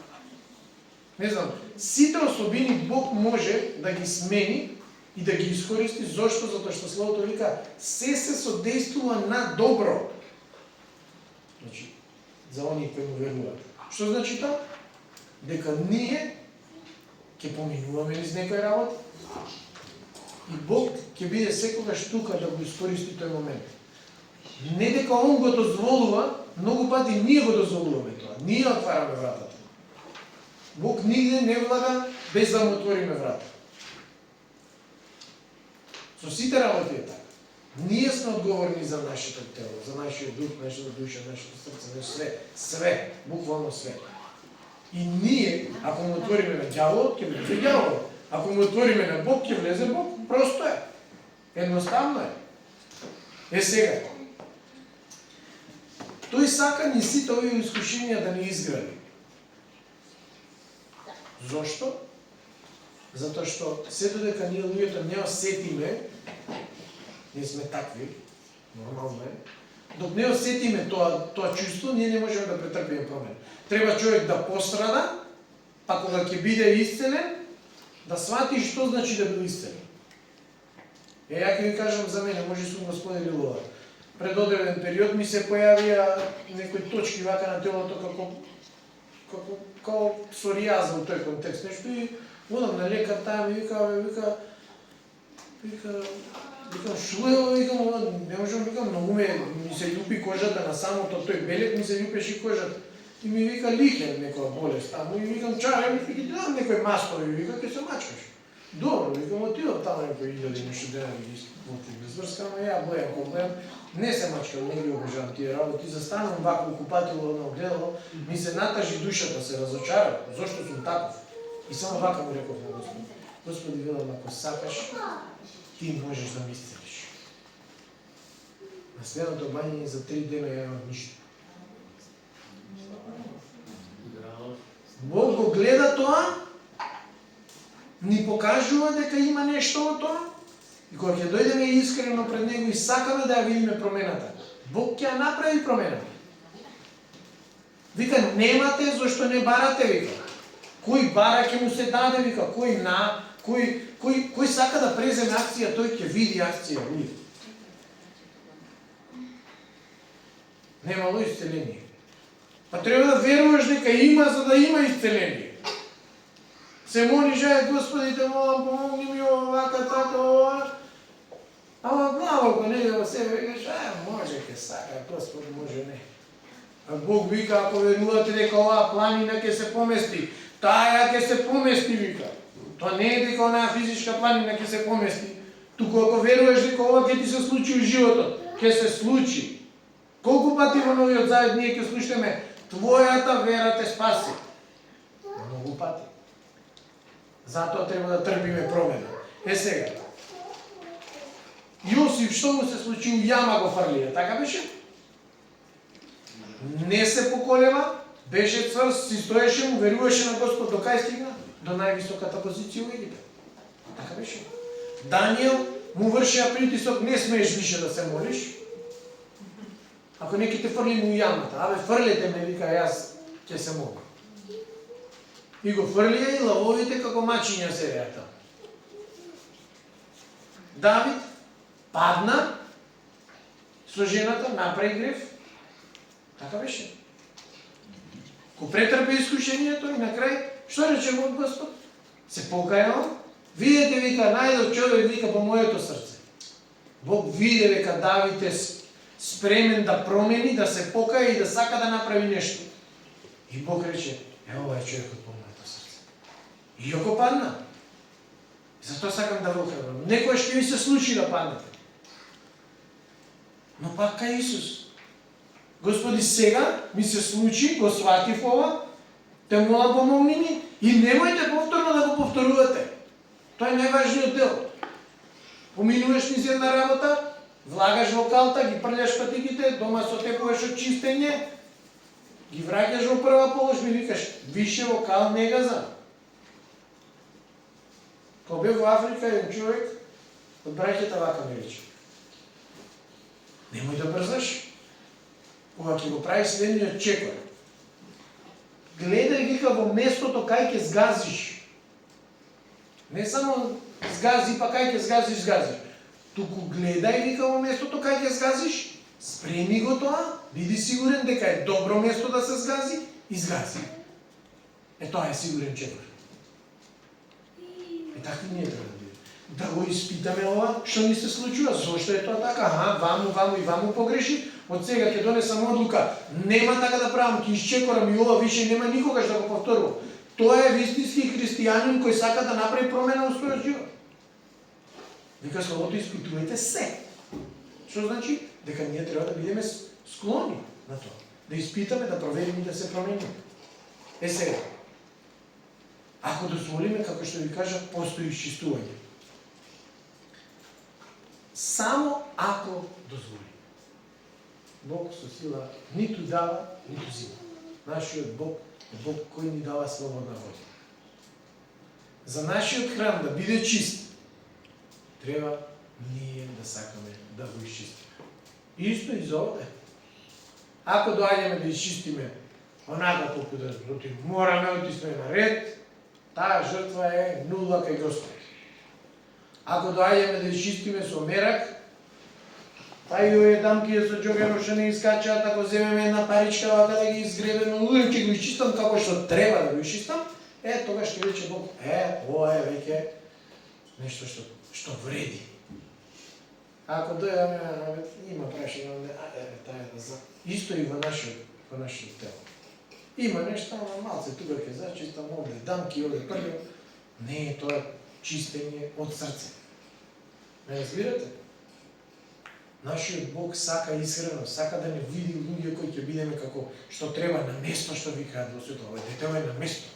Не знам, сите особини Бог може да ги смени и да ги искористи. Зошто? Затоа што Словото вика, се содействува на добро. Значи, за оние кои му веруваат. Што значи тоа? Дека ние ќе поминуваме низ некој работи и Бог ќе биде секогаш тука да го искористи тој момент. Не дека Он го дозволува, многу пати ние го дозволуваме тоа. Ние отвараме вратата. Бог нигде не влага без да му отвориме врата. Со сите работи е така. Ние сме одговорни за нашето тело, за нашиот дух, нашата душа, нашето срце, све, буквално све. И ние, ако му отвориме на ѓаволот, ќе влезе ѓаволот. Ако му отвориме на Бог, ќе влезе Бог. Просто е. Едноставно е. Е сега. Тој сака ни сите овие искушенија да ни изгради. Зошто? Затоа што се додека ние луѓето не осетиме, ние сме такви, нормално е, док не осетиме тоа чувство, ние не можеме да претрпиме промена. Треба човек да пострада, па кога ќе биде исцелен, да свати што значи да биде исцелен. Ја ќе ви кажам за мене, може сум го споделил ова. Пред одреден период ми се појавија некои точки вака на телото како псоријаза во тој контекст. Нешто и одам на лекар, таа ми вика, шо е, викам, не можам, викам, многу ми се љупи кожата на самото тој белек, ми се љупеше кожата. и ми вика лихер некоја болест, таму и викам чаре, ми ги дадам некој мастови, вика ќе се мачкаш. Добро, викам отидов таму некој 1000 нешто денари ги изврскам, а ја гледам, кога гледам, не се мачкам, не ги обожавам тие работи, застанам вака окупатило на огледало, ми се натажи душата, се разочарам, зошто сум таков. И само вака му реков на Господ. Господи, велам, ако сакаш, ти можеш да ми исцелиш. На следното бањење за 3 дена ја немам ништо. Бог го гледа тоа, ни покажува дека има нешто во тоа, и кога ќе дојдеме искрено пред Него и сакаме да ја видиме промената, Бог ќе ја направи промената. Вика, немате зашто не барате, вика. Кој бара ќе му се даде, вика, кој сака да преземе акција, тој ќе види акција, види. Немало исцеление. Па треба да веруваш дека има, за да има исцеление. Се молиш, Господи, те молам, помогни ми овака, така, ова. Ама глава го не во себе, викаш, може ке сака, Господ може не. А Бог вика, ако верувате дека оваа планина ќе се помести, таа ќе се помести, вика. Тоа не е дека онаа физичка планина ќе се помести, туку ако веруваш дека ова ќе ти се случи во животот, ќе се случи. Колку пати во Новиот Завет ние ќе слушаме, твојата вера те спаси. Многу пати. Затоа треба да трпиме промена. Сега. Јосиф, што му се случи, у јама го фрлија, така беше? Не се поколева, беше цврст, си стоеше, му веруваше на Господ, до кај стигна? До највисоката позиција во Египет. Така беше. Даниел му вршија притисок, не смееш више да се молиш. Ако не ќе те фрлим у јамата, фрлете ме, вика, јас ќе се молам. И го фрлија и лавовите како мачиња се реата. Давид падна со жената, направи грев. Така беше. Ко претрпе искушението и на крај, што рече му Господ? Се покајал. Видете, вика, најдов човек, вика, по моето срце. Бог виде дека Давид е спремен да промени, да се покаја и да сака да направи нешто. И Бог рече, ова е човекот по моето срце. И ако падна. Затоа сакам да го охрабрам. Некој ќе ви се случи да паднете. Но пак кај Исус. Господи, сега ми се случи, го сватив ова, те мола помогни ми и немојте повторно да го повторувате. Тоа е најважниот дел. Поминуваш низ една работа, влагаш во калта, ги прљаш патиките, дома сотепуваш од чистење, ги враќаш во прва положба и викаш, више во кал не газа. Кога бев во Африка, еден човек од браќата вака ми рече. Немој да брзаш. Кога ќе го прави следниот чекор, гледај, вика, во местото кај ќе сгазиш. Не само сгази, па кај ќе сгазиш. Туку гледај, вика, во местото кај ќе сгазиш, спреми го тоа, биди сигурен дека е добро место да се сгази и сгази. Тоа е сигурен чекор. И така ние треба да биде. Да го испитаме ова, што ни се случува, зошто е тоа така, ваму и ваму погреши, од сега ќе донесам одлука, нема така да правам, ќе исчекорам и ова више нема никогаш да го повторувам. Тоа е вистински христијанин кој сака да направи промена во својот живот. Вика словото, испитувајте се. Што значи? Дека ние треба да бидеме склони на тоа. Да испитаме, да провериме и да се промениме. Сега. Ако дозволиме, како што ви кажа, постои исчистување. Само ако дозволиме. Бог со сила ниту дава, ниту зима. Нашиот Бог е Бог кој ни дава слободна воля. За нашиот храм да биде чист, треба ние да сакаме да го изчистиме. Исто и за овде. Ако доаѓаме да изчистиме онака колку да мораме отисме на ред, таа жртва е нула кај Господ. Ако доаѓаме да изчистиме со мерак, па и овие дамки со џогено што не искачаат, ако земеме една паричка вака да ги изгребеме, ќе го изчистам како што треба да го изчистам, тогаш ќе рече Бог, ова е веќе нешто што вреди. Ако дојдеме, има прашање, таа е за. Исто и во нашиот тело. Има нешто, ама малце тука ќе зачистам, овде дамки, овде првиот. Не е тоа чистење од срце. Ме разбирате? Нашиот Бог сака искрено, сака да не види луѓе кои ќе бидеме како што треба на место, што викаат во светот. Овој детето е на место.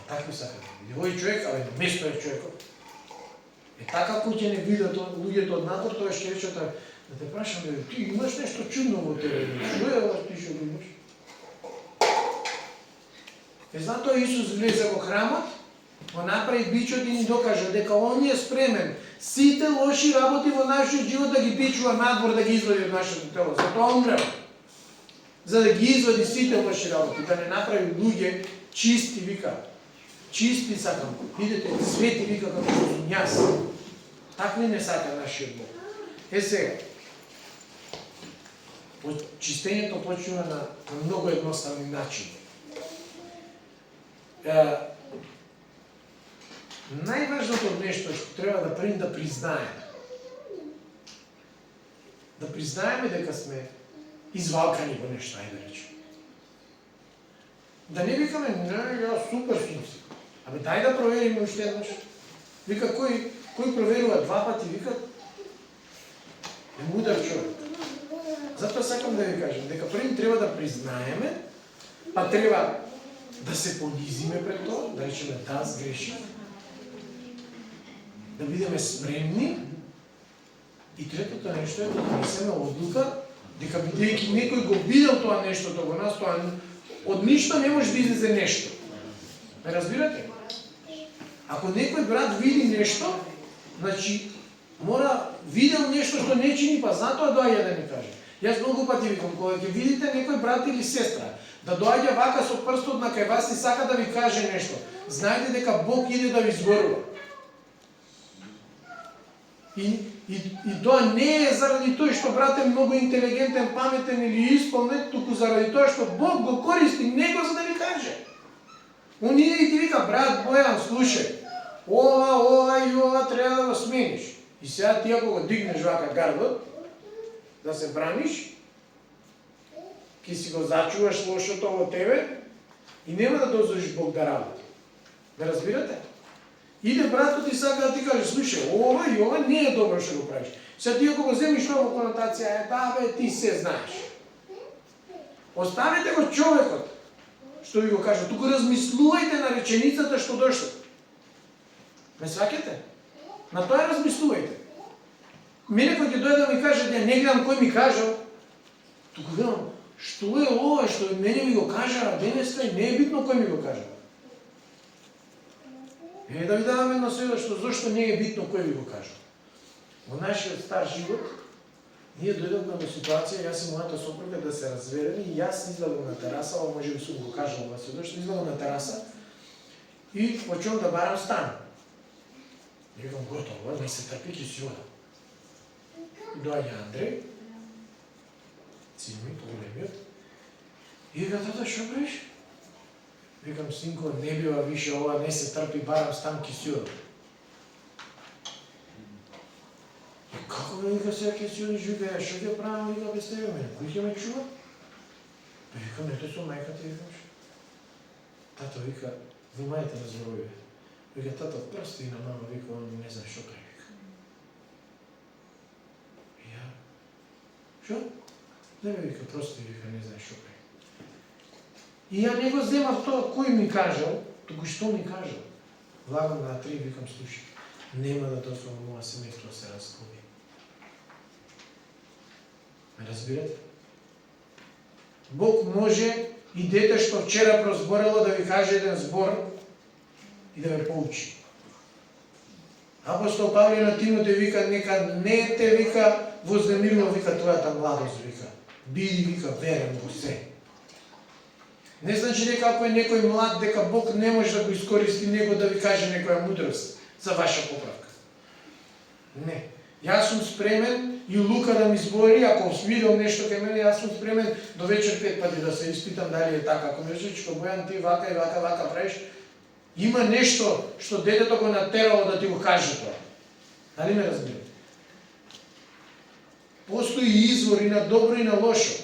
Такви сака да види. Овој човек, на место е човекот. Така кој ќе не видат луѓето од надвор, тоа ќе речат да те прашам, ти имаш нешто чудно во тебе, што е ова ти што го имаш? Затоа Исус влезе во храмот, го направи бичот и ни докажа дека Он е спремен сите лоши работи во нашиот живот да ги бичува надвор, да ги извади од нашето тело. Затоа умрел. За да ги извади сите лоши работи, да не направи луѓе чисти, вика. Чисти сакам. Видите, свети вика како што сум јас. Такви не сака нашиот Бог. Сега, чистењето почнува на многу едноставни начини. Најважното нешто што треба да правим да признаеме. Да признаеме дека сме извалкани во нешто, ајде да речем. Да не викаме, не, јас супер сум си. Абе, дај да провериме уште еднаш. Вика, кој проверува два пати, вика, е мудар човек. Затоа сакам да ви кажем, дека први треба да признаеме, па треба да се понизиме пред тоа, да речеме да, сгреши, да бидеме спремни и третото нешто е да донесеме одлука дека бидејќи некој го видел тоа нештото во нас, тоа од ништо не може да излезе нешто. Ме разбирате? Ако некој брат види нешто, значи мора видел нешто што не чини, па затоа доаѓа да ни каже. Јас многу пати викам, кога ќе видите некој брат или сестра да доаѓа вака со прстот на кај вас и сака да ви каже нешто, знаете дека Бог иде да ви зборува. И тоа не е заради тој што брат е многу интелигентен, паметен или исполнет, туку заради тоа што Бог го користи него за да ви каже. Он иде и ти вика, брат Бојан, слушај, ова и ова треба да го смениш. И сега ти ако го дигнеш вака гарбот, да се браниш, ќе си го зачуваш лошото во тебе и нема да дозволиш Бог да работи. Да разбирате? Иде братот и сака да ти каже, слушај, ова и ова не е добро што го правиш. Сега ти ако го земиш тоа во конотација, да бе, ти се знаеш. Оставете го човекот, што ви го кажа, туку размислувајте на реченицата што дошла. Ме сваќате? На тоа размислувајте. Мене кој ќе дојде да ми каже, не гледам кој ми кажал, туку гледам, што е ова, што мене ми го кажа, денеска и не е битно кој ми го кажа. Да ви дадам едно сведоштво, зашто не е битно кој ви го кажа. Во нашиот стар живот, ние дојдовме во ситуација, јас и мојата сопруга да се разведеме и јас излегов на тераса, ова може би сум го кажал ова сведоштво, излегов на тераса и почнувам да барам стан. И викам, готово, не се трпи, ќе си одам. И доаѓа Андреј, син ми, поголемиот, и вика, тато, шо правиш? Викам, синко, не бива више ова, не се трпи, барам стан, ќе си одам. И како ме вика, сега ќе си одиш, вика, шо ќе правам, вика, без тебе мене, кој ќе ме чува? Викам, ето со мајката, викам, тато, вика, во мајата на зборови. Вика, тато, прсти на мама, вика, он не знае шо прави. Шо? Не ме вика, прости, вика, не знаеш шо прави. И ја не го земав тоа кој ми кажал, туку што ми кажал. Влагам на три и викам, слушай, нема да дозволам моја семејство да се разгуби. Ме разбирате? Бог може и дете што вчера прозборело да ви каже еден збор и да ме поучи. Апостол Павле на Тимотеј вика, нека не те вика вознемирува, вика, твојата младост, вика. Биди, вика, верен во се. Не значи дека ако е некој млад, дека Бог не може да го искористи него да ви каже некоја мудрост за ваша поправка. Не. Јас сум спремен и Лука да ми збори, ако видел нешто кај мене, јас сум спремен до вечер 5 пати да се испитам дали е така. Ако ми речеш, Бојан, ти вака и вака правиш, има нешто што детето го натерало да ти го каже тоа. Дали ме разбирате? Постои извор и на добро и на лошо.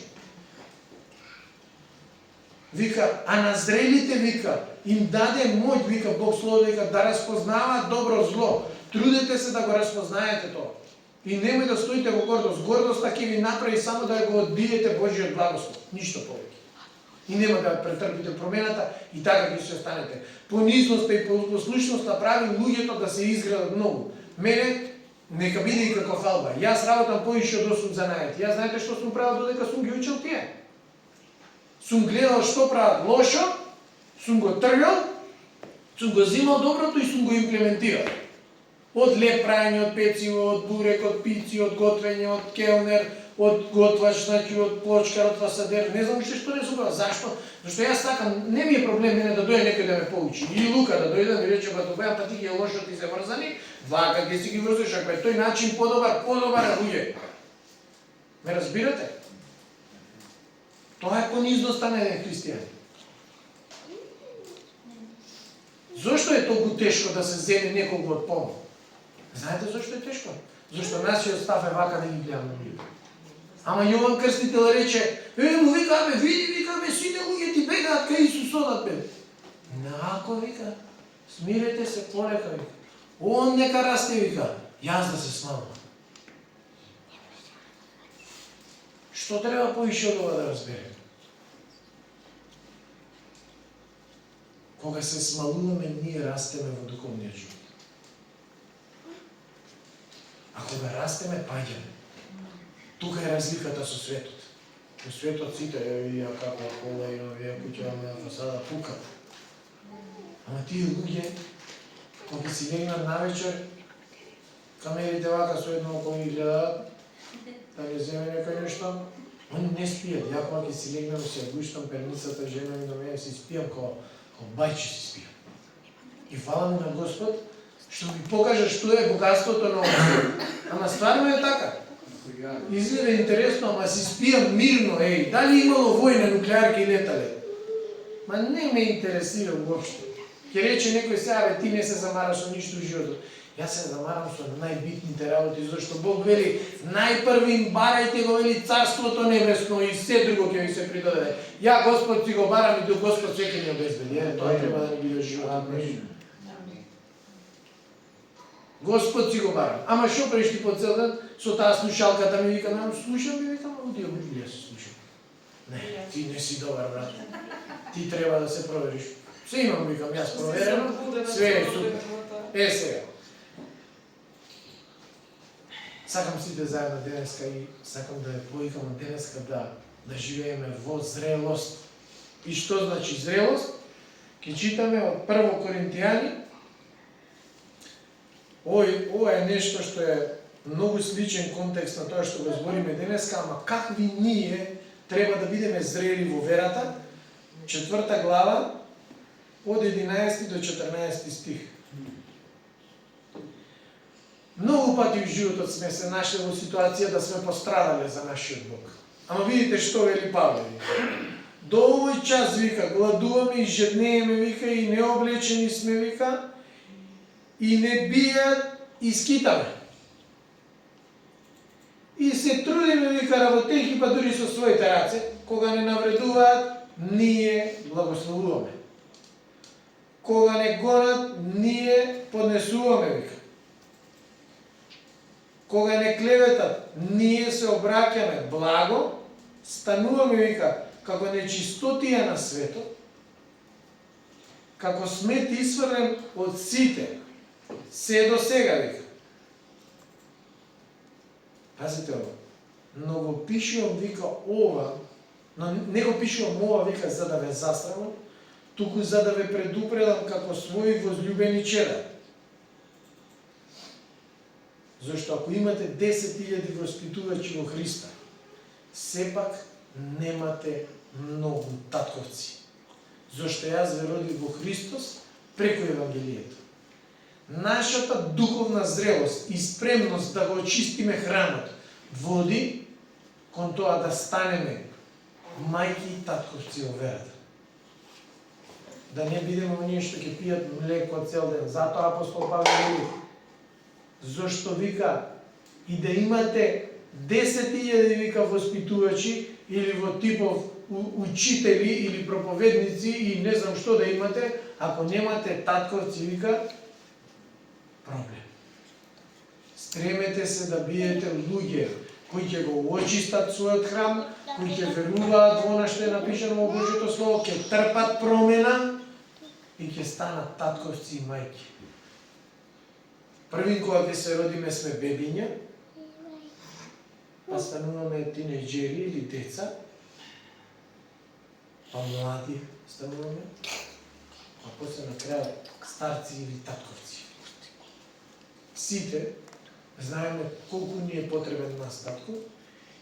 Вика, а на зрелите, вика, им даде моќ, вика Бог Слово, вика, да разпознаваат добро зло. Трудете се да го разпознаете тоа. И немој да стоите во гордост. Гордоста ќе ви направи само да го одбиете Божиот благослов. Ништо повеќе. И нема да претрпите промената и така ќе се останете. Понизноста и послушноста прави луѓето да се изградат многу. Мене нека биде и како фалба. Јас работам поише од 8 занаети. Јас знаете што сум правил додека сум ги учел тие? Сум гледал што прават лошо, сум го тргал, сум го зимал доброто и сум го имплементирал. Од леп прајање, од пециво, од бурек, од пици, од готвење, од келнер, од готвач, значи од плочкар, од фасадер, не знам што не сум правил. Зашто? Зашто јас сакам, не ми е проблем мене да дојде некој да ме поучи. Или Лука да дојде да ми рече, бато беа, па ти ги е лошо, ти се врзани, вака ќе си ги врзаш, ако е тој начин подобар луѓе. Ме разбирате? Тоа е понизноста на еден христијанин. Зошто е толку тешко да се земе некого од помал? Знаете зошто е тешко? Зошто нашиот став е вака да ги гледаме луѓе. Ама Јован Крстител рече, му вика, види, вика, сите луѓе ти бегаат кај Исусот, бе. Нако, вика, смирете се полека, вика. Он нека расте, вика, јас да се смалам. Што треба поише од ова да разбереме? Кога се смалуваме, ние растеме во духовниот живот. А кога растеме, паѓаме. Тука е разликата со светот. Во светот сите ја како кола и овие куќа на фасада пукат. Ама тие луѓе, кога си легнат навечер, камерите вака со едно око ги гледаат, да ги земе некој нешто, они не спијат. Ја кога ќе си легнам, се гуштам перницата, жена ми до мене, си спијам како бајче си спијам. И фала ми на Господ, што ми покаже што е богатството на овој. Ама стварно е така. Изгледа интересно, ама си спијам мирно, дали имало војна, нуклеарки и летале? Ма не ме интересира уопште. Ќе рече некој сега, ти не се замараш со ништо во животот. Јас се замарам со најбитните работи, зашто Бог вели, најпрви им барајте го, вели, Царството Небесно и се друго ќе ви се придаде. Ја Господ си го барам и Господ се ќе ни обезбеди. Тоа треба да ни биде животот. Господ си го барам. Ама шо преш ти по цел ден, со таа слушалката ми вика, слушам ми, викам, одио Библија се слушам. Не, ти не си добар, брат. Ти треба да се провериш. Се имам, викам, јас проверено, све е супер. Сега. Сакам сите заедно денеска и сакам да ја повикам денеска да живееме во зрелост. И што значи зрелост? Ке читаме од 1 Коринтијани. Ова е нешто што е многу сличен контекст на тоа што го збориме денеска, ама какви ние треба да бидеме зрели во верата. 4 глава од 11 до 14 стих. Многу пати в животот сме се нашли во ситуација да сме пострадале за нашиот Бог. Ама видите што вели Павле. До овој час, вика, гладуваме и жеднееме, вика, и необлечени сме, вика, и не бијат и скитаме. И се трудиме, вика, работејќи па дури со своите раце, кога не навредуваат, ние благословуваме. Кога не гонат, ние поднесуваме, вика. Кога не клеветат, ние се обраќаме благо, стануваме, вика, како нечистотија на светот, како смет исфрлен од сите, се до сега, вика. Пазите ова. Но го пишувам, вика, ова, но не го пишувам ова, вика, за да ве засрамам, туку за да ве предупредам како своји возлюбени чеда. Зашто ако имате 10.000 воспитувачи во Христа, сепак немате многу татковци. Зашто јас ве родив во Христос преку Евангелието. Нашата духовна зрелост и спремност да го очистиме храмот води кон тоа да станеме мајки и татковци во верата. Да не бидеме оние што ќе пијат млеко цел ден. Затоа апостол Павле вели, зашто, вика, и да имате 10.000, вика, воспитувачи, или во типов учители или проповедници и не знам што да имате, ако немате татковци, вика, проблем. Стремете се да биете луѓе кои ќе го очистат својот храм, кои ќе веруваат во она што е напишано во Божјото Слово, ќе трпат промена и ќе станат татковци и мајки. Првин кога ќе се родиме сме бебиња, па стануваме тинејџери или деца, па млади стануваме, а после на крај старци или татковци. Сите знаеме колку ни е потребен нас татко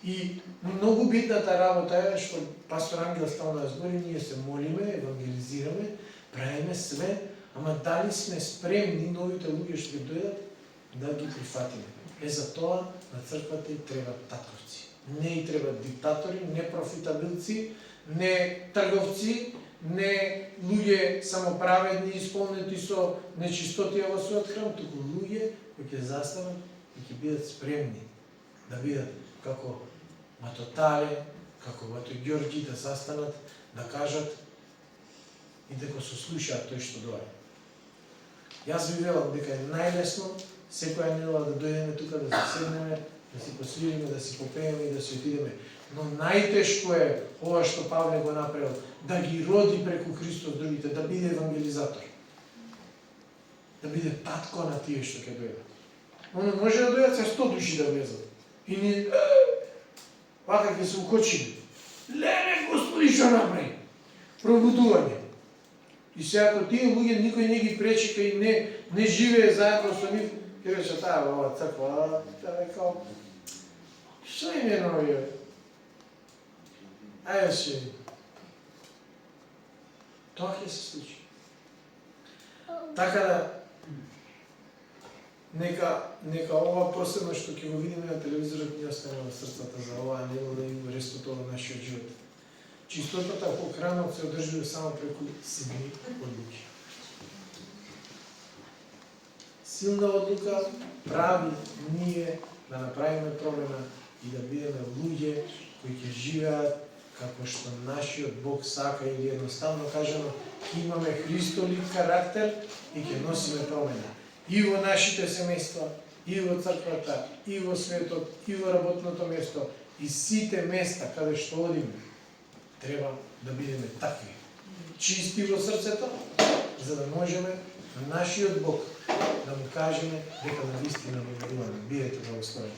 и многу битната работа е што пастор Ангел стално да збори, ние се молиме, евангелизираме, правиме све, ама дали сме спремни новите луѓе што ќе дојдат да ги прифатиме. За тоа на црквата и требат татковци. Не и требат диктатори, не профитабилци, не трговци, не луѓе самоправедни, исполнети со нечистотија во својот храм, туку луѓе кои ќе застанат и ќе бидат спремни да бидат како Матотале, како Вато Ѓорѓи, да застанат, да кажат и да го сослушаат тој што доаѓа. Јас ви велам дека е најлесно секоја недела да дојдеме тука, да се седнеме, да си посвириме, да си попееме и да си отидеме. Но најтешко е ова што Павле го направил, да ги роди преку Христос другите, да биде евангелизатор. Да биде татко на тие што ќе дојдат. Но може да дојдат се 100 души да влезат. И ни вака ќе се укочили. Леле, Господи, што направи? Пробудување. И сега ако тие луѓе никој не ги пречика и не живее заедно со нив, ќе рече таа ова црква, таа е као што им е на овие? Ајде се. Тоа ќе се случи. Така да нека ова посебно што ќе го видиме на телевизорот ни остане во срцата за оваа недела и во рестот на нашиот живот. Чистотата во храмот се одржува само преку силни одлуки. Силна одлука прави ние да направиме промена и да бидеме луѓе кои ќе живеат како што нашиот Бог сака, или едноставно кажано, ќе имаме Христолик карактер и ќе носиме промена. И во нашите семејства, и во црквата, и во светот, и во работното место, и сите места каде што одиме, треба да бидеме такви. Чисти во срцето, за да можеме на нашиот Бог да му кажеме дека навистина му веруваме. Бидете благословени.